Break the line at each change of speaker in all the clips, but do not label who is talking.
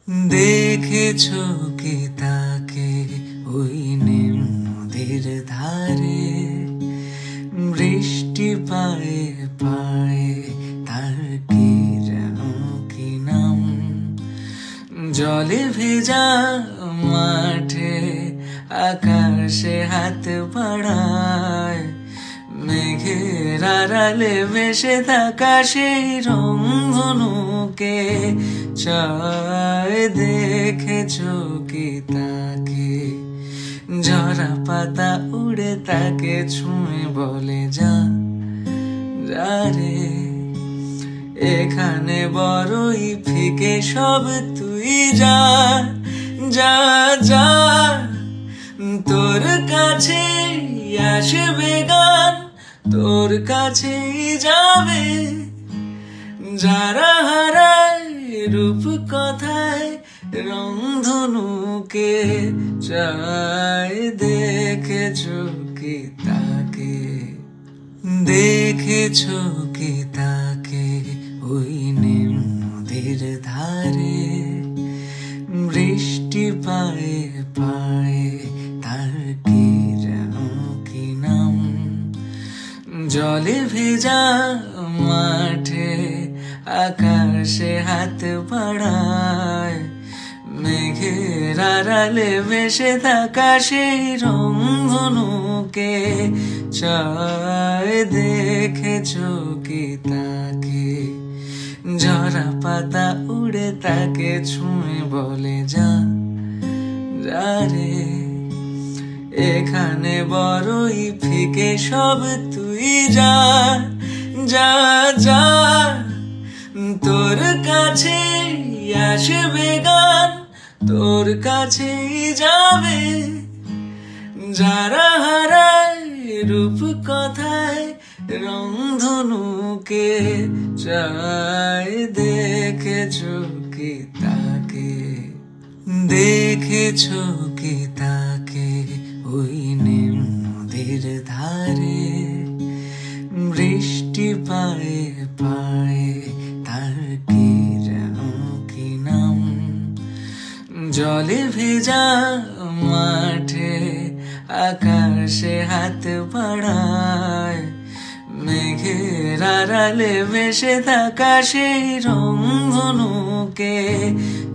দেখেছো কি তাকে ওই নদীর ধারে, বৃষ্টি পায়ে পায়ে তার কি যেন কি নাম। জলে ভেজা মাঠে আকাশে হাত বাড়ায়, মেঘের আড়ালে ভেসে থাকা সেই রংধনুকে চায়। দেখেছো কি তাকে, ঝরা পাতা উড়ে তাকে ছুঁয়ে বলে যা যা রে। এখানে বড়ই ফিকে সব, তুই যা যা যা। তোর কাছে আসবে গান, তোর কাছেই যাবে। যারা হারায় রূপ কথায় রংধনুকে চায়। দেখেছো কি তাকে, দেখেছো কি তাকে ওই নদীর ধারে, বৃষ্টি পায়ে পায়ে তার কি যেন কি নাম। জলে ভেজা মাঠে আকাশে হাত বাড়ায়, মেঘের আড়ালে ভেসে থাকা সেই রংধনুকে চায়। দেখেছো কি তাকে, ঝরা পাতা উড়ে তাকে ছুঁয়ে বলে যা যা রে। এখানে বড়ই ফিকে সব, তুই যা যা যা। তোর কাছে আসবে গান, তোর কাছেই যাবে। যারা হারায় রূপ কথায় রংধনুকে চায়। দেখেছো কি তাকে, দেখেছো কি তাকে ওই নদীর ধারে, বৃষ্টি পায়ে পায়ে তার কি যেন কি নাম। জলে ভেজা মাঠে আকাশে হাত বাড়ায়, মেঘের আড়ালে ভেসে থাকা সেই রংধনুকে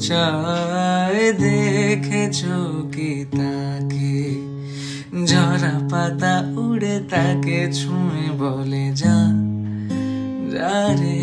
চায়। দেখেছো কি তাকে, ঝরা পাতা উড়ে তাকে ছুঁয়ে বলে যা যা রে।